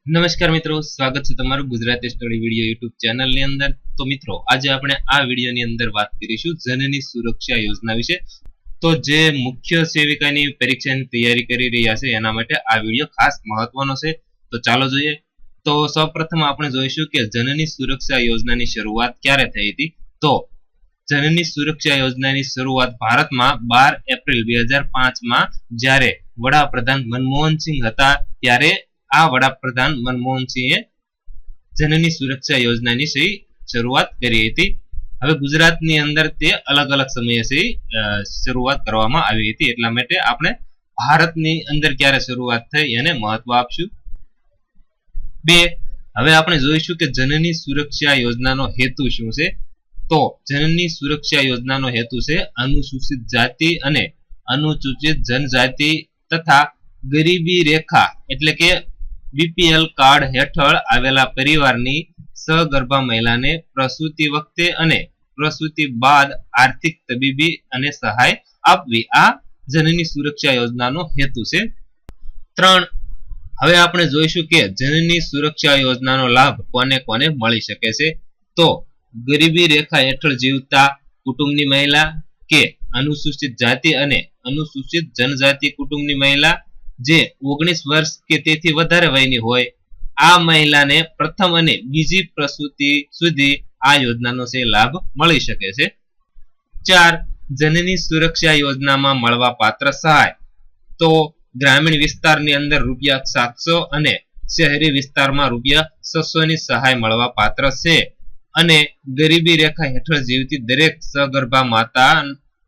નમસ્કાર મિત્રો, સ્વાગત છે તમારું ગુજરાતી સ્ટડી વિડીયો યુટ્યુબ ચેનલની અંદર. તો મિત્રો, આજે આપણે આ વિડીયોની અંદર વાત કરીશું જનની સુરક્ષા યોજના વિશે. તો જે મુખ્ય સેવિકાની પરીક્ષાની તૈયારી કરી રહ્યા છે એના માટે આ વિડીયો ખાસ મહત્વનો છે. તો ચાલો જોઈએ. તો સૌપ્રથમ આપણે જોઈશું કે જનની સુરક્ષા યોજનાની શરૂઆત ક્યારે થઈ હતી. તો જનની સુરક્ષા યોજનાની શરૂઆત ભારતમાં 12 એપ્રિલ 2005માં જ્યારે વડાપ્રધાન મનમોહનસિંહ હતા ત્યારે આ વડાપ્રધાન મનમોહનસિંહે જનની સુરક્ષા યોજનાની શરૂઆત કરી હતી. હવે ગુજરાતની અંદર તે અલગ અલગ સમયે શરૂઆત કરવામાં આવી હતી, એટલા માટે આપણે ભારતની અંદર ક્યારે શરૂઆત થઈ એને મહત્વ આપશું. હવે આપણે જોઈશું કે જનની સુરક્ષા યોજનાનો હેતુ શું છે. તો જનની સુરક્ષા યોજનાનો હેતુ છે અનુસૂચિત જાતિ અને અનુસૂચિત જનજાતિ તથા ગરીબી રેખા એટલે કે બીપીએલ કાર્ડ હેઠળ આવેલા પરિવારની સગર્ભા મહિલાને પ્રસૂતિ વખતે અને પ્રસૂતિ બાદ આર્થિક તબીબી અને સહાય આપવી આ જનની સુરક્ષા યોજનાનો હેતુ છે. 3. હવે આપણે જોઈશું કે જનની સુરક્ષા યોજનાનો લાભ કોને કોને મળી શકે છે. તો ગરીબી રેખા હેઠળ જીવતા કુટુંબની મહિલા કે અનુસૂચિત જાતિ અને અનુસૂચિત જનજાતિ કુટુંબની મહિલા જે 19 વર્ષ કે તેથી વધારે વયની હોય આ મહિલાને પ્રથમ અને બીજી પ્રસૂતિ સુધી આ યોજનાનો લાભ મળી શકે છે. 4. જનની સુરક્ષા યોજનામાં મળવા પાત્ર સહાય. તો ગ્રામીણ વિસ્તારની અંદર ₹700 અને શહેરી વિસ્તારમાં ₹600 ની સહાય મળવા પાત્ર છે અને ગરીબી રેખા હેઠળ જીવતી દરેક સગર્ભા માતા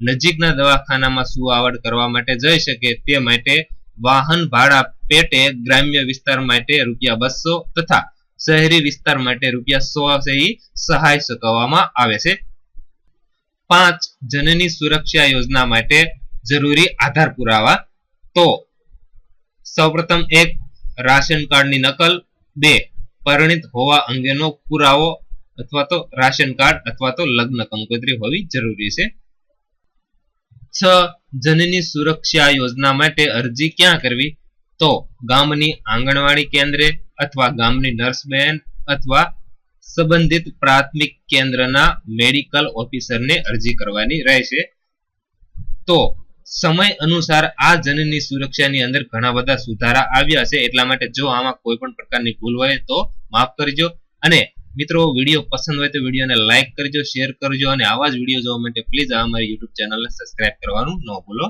નજીકના દવાખાનામાં સુવાવડ કરવા માટે જઈ શકે તે માટે વાહન ભાડા પેટે ગ્રામ્ય વિસ્તાર માટે ₹200 તથા શહેરી વિસ્તાર માટે ₹100 સહાય ચૂકવવામાં આવે છે. 5. જનની સુરક્ષા યોજના માટે જરૂરી આધાર પુરાવા. તો સૌપ્રથમ 1. રાશન કાર્ડની નકલ. 2. પરિણીત હોવા અંગેનો પુરાવો અથવા તો રાશન કાર્ડ અથવા તો લગ્ન કંકોત્રી હોવી જરૂરી છે. 6. જનની સુરક્ષા યોજના માટે અરજી ક્યાં કરવી. તો ગામની આંગણવાડી કેન્દ્રે અથવા ગામની નર્સ બહેન અથવા સંબંધિત પ્રાથમિક કેન્દ્રના મેડિકલ ઓફિસરને અરજી કરવાની રહેશે. તો સમય અનુસાર આ જનની સુરક્ષાની અંદર ઘણા બધા સુધારા આવ્યા છે, એટલા માટે જો આમાં કોઈ પણ પ્રકારની ભૂલ હોય તો માફ કરજો. અને મિત્રો, વિડીયો પસંદ હોય તો વિડીયોને લાઈક કરજો, શેર કરજો અને આવા જ વિડીયો જોવા માટે પ્લીઝ અમારી યુટ્યુબ ચેનલને સબસ્ક્રાઇબ કરવાનું ન ભૂલો.